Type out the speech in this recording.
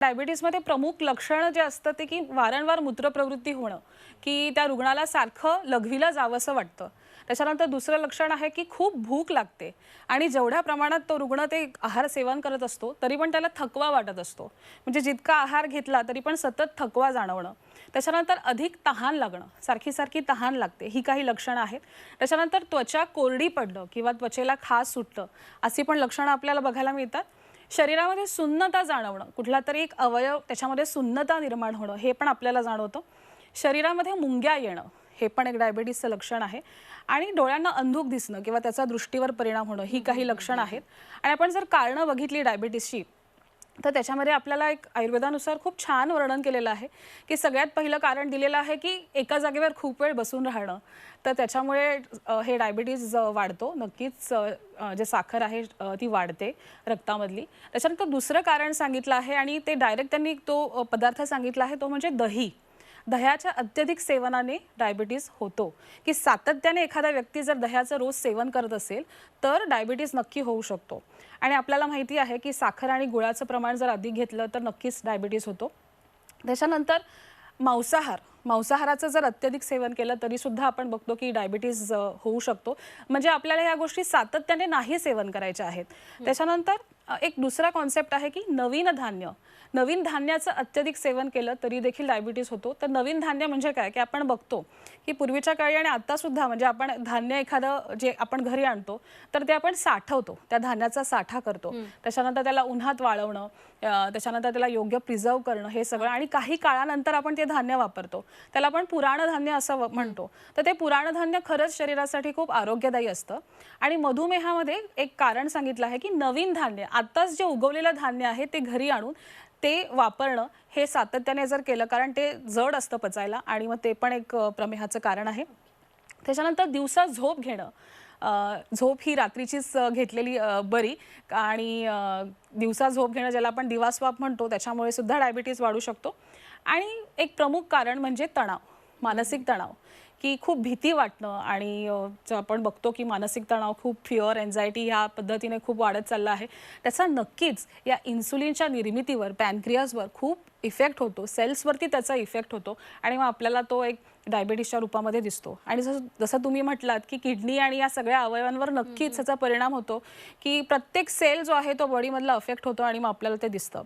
डायबिटीजमध्ये प्रमुख लक्षण जे असतं ते की वारंवार मूत्रप्रवृत्ती होणं, की त्या रुग्णाला सारखं लघवीला जावंसं वाटतं. त्याच्यानंतर दुसरं लक्षण आहे की खूप भूक लागते आणि जेवढ्या प्रमाणात तो रुग्ण ते आहार सेवन करत असतो तरी पण त्याला थकवा वाटत असतो. म्हणजे जितका आहार घेतला तरी पण सतत थकवा जाणवणं. त्याच्यानंतर अधिक तहान लागणं, सारखी तहान लागते, ही काही लक्षणं आहेत. त्याच्यानंतर त्वचा कोरडी पडणं किंवा त्वचेला खाज सुटणं, अशी पण लक्षणं आपल्याला बघायला मिळतात. शरीरामध्ये सुन्नता जाणवणं, कुठलातरी एक अवयव त्याच्यामध्ये सुन्नता निर्माण होणं, हे पण आपल्याला जाणवतं. शरीरामध्ये मुंग्या येणं, हे पण एक डायबिटीजचं लक्षण आहे. आणि डोळ्यांना अंधुक दिसणं किंवा त्याचा दृष्टीवर परिणाम होणं, ही काही लक्षणं आहेत. आणि आपण जर कारणं बघितली डायबिटीजची, तर त्याच्यामध्ये आपल्याला एक आयुर्वेदानुसार खूप छान वर्णन केलेलं आहे, की सगळ्यात पहिलं कारण दिलेलं आहे, की एका जागेवर खूप वेळ बसून राहणं. तर त्याच्यामुळे हे डायबिटीज वाढतो. नक्कीच जे साखर आहे ती वाढते रक्तामधली. त्याच्यानंतर दुसरं कारण सांगितलं आहे आणि ते डायरेक्ट त्यांनी तो पदार्थ सांगितला आहे, तो म्हणजे दही. दह्याच्या अत्यधिक सेवनाने डायबिटीज होतो, की सातत्याने एखादा व्यक्ती जर दह्याचं रोज सेवन करत असेल तर डायबिटीज नक्की होऊ शकतो. आणि आपल्याला माहिती आहे की साखर आणि गुळाचं प्रमाण जर अधिक घेतलं तर नक्कीच डायबिटीज होतो. त्याच्यानंतर मांसाहाराचं जर अत्यधिक सेवन केलं तरी सुद्धा आपण बघतो की डायबिटीज होऊ शकतो. म्हणजे आपल्याला ह्या गोष्टी सातत्याने नाही सेवन करायच्या आहेत. त्याच्यानंतर एक दुसरा कॉन्सेप्ट आहे की नवीन धान्याचं अत्यधिक सेवन केलं तरी देखील डायबिटीज होतो. तर नवीन धान्य म्हणजे काय, की आपण बघतो की पूर्वीच्या काळी आणि आता सुद्धा म्हणजे आपण धान्य एखादं जे आपण घरी आणतो तर ते आपण साठवतो, त्या धान्याचा साठा करतो. त्याच्यानंतर त्याला उन्हात वाळवणं, त्याच्यानंतर त्याला योग्य प्रिझर्व करणं, हे सगळं आणि काही काळानंतर आपण ते धान्य वापरतो. त्याला आपण पुराण धान्य असं म्हणतो. तर ते पुराण धान्य खरंच शरीरासाठी खूप आरोग्यदायी असतं. आणि मधुमेहामध्ये एक कारण सांगितलं आहे की नवीन धान्य, आत्ताच जे उगवलेलं धान्य आहे ते घरी आणून ते वापरणं, हे सातत्याने जर केलं, कारण ते जड असतं पचायला आणि मग ते पण एक प्रमेहाचं कारण आहे. त्याच्यानंतर दिवसा झोप घेणं, झोप ही रात्रीचीच घेतलेली बरी. आणि दिवसा झोप घेणं, ज्याला आपण दिवास्वाप म्हणतो, त्याच्यामुळे सुद्धा डायबिटीज वाढू शकतो. आणि एक प्रमुख कारण म्हणजे तणाव, मानसिक तणाव, की खूप भीती वाटणं. आणि आपण बघतो की मानसिक तणाव खूप फिअर, एन्झायटी ह्या पद्धतीने खूप वाढत चालला आहे. त्याचा नक्कीच या इन्सुलिनच्या निर्मितीवर, पॅनक्रियाजवर खूप इफेक्ट होतो, सेल्सवरती त्याचा इफेक्ट होतो आणि मग आपल्याला तो एक डायबिटीजच्या रूपामध्ये दिसतो. आणि जसं जसं तुम्ही म्हटलात की किडनी आणि या सगळ्या अवयवांवर नक्कीच त्याचा परिणाम होतो, की प्रत्येक सेल जो आहे तो बॉडीमधला अफेक्ट होतो आणि मग आपल्याला ते दिसतं.